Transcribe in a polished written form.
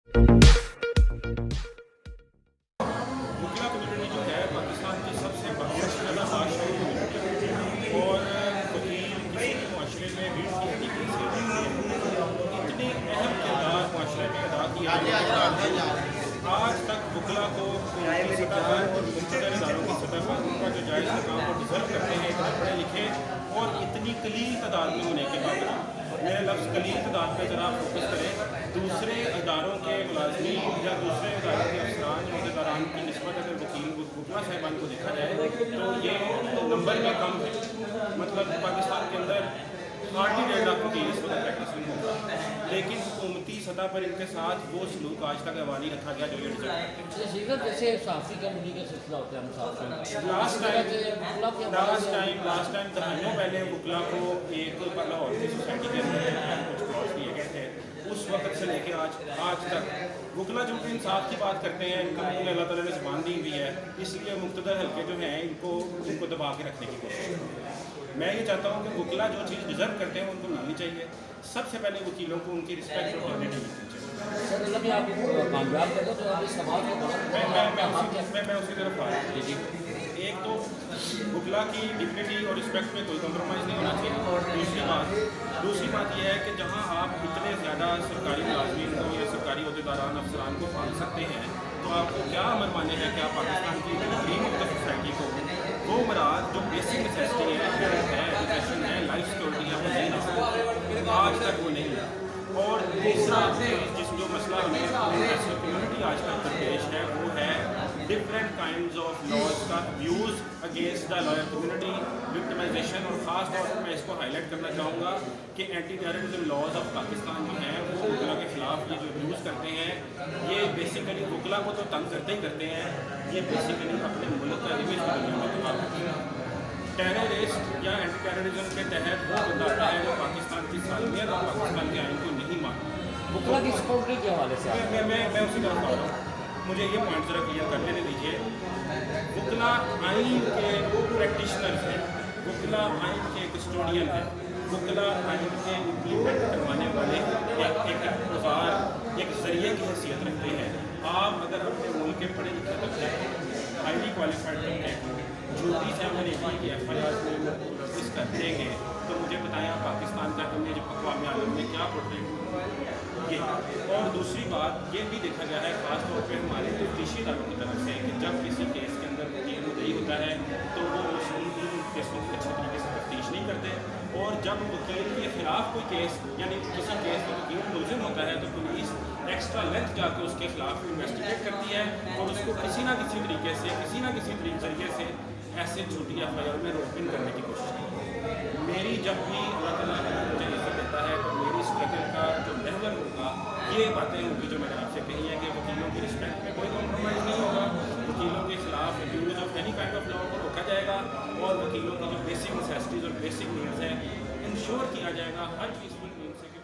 वकीला community जो है पाकिस्तान की सबसे ज़्यादा बादशाही कम्युनिटी है और वकील किसी भी माशरे में रीढ़ की हड्डी की हैसियत रखते हैं। इतनी अहम किरदार माशरे में अदा किया जाता है। आज तक वकीला को उनकी सतह पर और मुख्तलिफ इदारों की सतह पर उनका जो जायज़ मकाम वो डिज़र्व करते हैं, इतने पढ़े लिखे और इतनी कलील तादाद में होने के बावजूद। मेरे लफ्ज़ कलील तादाद पर ज़रा फोकस करें। दूसरे इदारों के मुलाजमीन या दूसरे इदारों के अफसरान अहदेदारान की निस्बत अगर वकीला साहिबान को देखा जाए तो ये नंबर में कम है। मतलब पाकिस्तान के अंदर हार्डली 1.5 लाख वकील इस वक्त प्रैक्टिसिंग होगा, लेकिन हुकूमती सतह पर इनके साथ वो सलूक आज तक अवा नहीं रखा गया जो ये डिजर्व करते हैं। जैसे साफ़ी का मुनी का सिलसिला होता है, हम साफ़ी लास्ट टाइम दहाइयों पहले वकला को एक लाहौर की सोसाइटी के अंदर कुछ क्लॉज दिए गए थे। उस वक्त से लेके आज तक वकला जो कि इंसाफ की बात करते हैं, इनको अल्लाह ताला ने ज़बान दी हुई है, इसलिए मुक़्तदर हल्के जो हैं इनको दबा के रखने की कोशिश करते हैं। मैं ये चाहता हूँ कि वकला जो चीज़ डिज़र्व करते हैं उनको मिलनी चाहिए। सबसे पहले वकीलों को उनकी रिस्पेक्ट और डिग्निटी मिलनी चाहिए। सर मतलब ये आप कामयाब करें तो अभी समाज मैं उसी तरफ आ रहा हूँ। एक तो वकला की डिग्निटी और रिस्पेक्ट में कोई कम्प्रोमाइज़ नहीं होना चाहिए। और दूसरी बात यह है कि जहाँ आप इतने ज़्यादा सरकारी मुलाजमीन को या सरकारी अहदेदारान अफसरान को पाल सकते हैं, तो आपको क्या अमल माने हैं कि आप पाकिस्तान की ड्रीम ऑफ द सोसाइटी को वो मराज जो बेसिक नेसेसिटी है, एजुकेशन है, लाइफ सिक्योरिटी है, वो नहीं ना आज तक वो नहीं है। और तीसरा जो मसला हमें कम्युनिटी आज तक दरपेश है वो है डिफरेंट काइंड्स ऑफ लॉज का abuse against the lawyer community, victimisation. और ख़ास तौर पर मैं इसको हाईलाइट करना चाहूँगा कि anti terrorism laws of Pakistan जो हैं वो वकला के ख़िलाफ़ ये जो अब्यूज़ करते हैं, ये बेसिकली वकला को तो तंग करते ही करते हैं, ये बेसिकली अपने मुल्क का इमेज की दुनिया में तबाह करते हैं। टेररिस्ट या एंटी टेररिज्म के तहत वो बताता है जो पाकिस्तान की सालमियत और पाकिस्तान के आइन को नहीं मानता। वकला की सिक्योरिटी के हवाले से मैं उसी तरफ आ रहा हूँ। मुझे ये पॉइंट ज़रा क्लियर कर लेने दीजिए। वकला आइन के प्रैक्टिशनर्स हैं, वकला आइन के कस्टोडियन हैं, वकला आइन के इम्प्लीमेंट करवाने वाले एक औजार, एक ज़रिए की हैसियत रखते हैं। आप अगर अपने मुल्क के पढ़े लिखे तबके हाईली क्वालिफाइड तबके झूठी सेवन की FIR में नोटिस कर देंगे तो मुझे बताएं आप पाकिस्तान का इमेज अक़वाम आलम में क्या प्रोटेक्ट ये। और दूसरी बात ये भी देखा गया है ख़ास तौर पे हमारे तफ्तीशी इदारों की तरफ से कि जब किसी केस के अंदर वकील मुद्दई होता है तो वो उन केसों की अच्छे तरीके से तफ्तीश नहीं करते, और जब वकील के ख़िलाफ़ कोई केस यानी किसी केस में वकील मुलज़िम होता है तो पुलिस एक्स्ट्रा लेंथ जाके उसके ख़िलाफ़ इन्वेस्टिगेट करती है और उसको किसी ना किसी तरीके से ज़रिए से ऐसे झूठी FIR में रोक इन करने की कोशिश करती है। मेरी जब भी अल्लाह ताला मुझे इज़्ज़त देता है तो मेरी स्ट्रगल का जो लेवल होगा, ये बातें होंगी जो मैंने आपसे कही है कि वकीलों की रिस्पेक्ट में कोई कॉम्प्रोमाइज़ नहीं होगा, वकीलों के ख़िलाफ़ abuse of any kind of law को रोका जाएगा और वकीलों की जो बेसिक नेसेसिटीज़ और बेसिक नीड्स हैं इंश्योर किया जाएगा हर पीसफुल मीन से।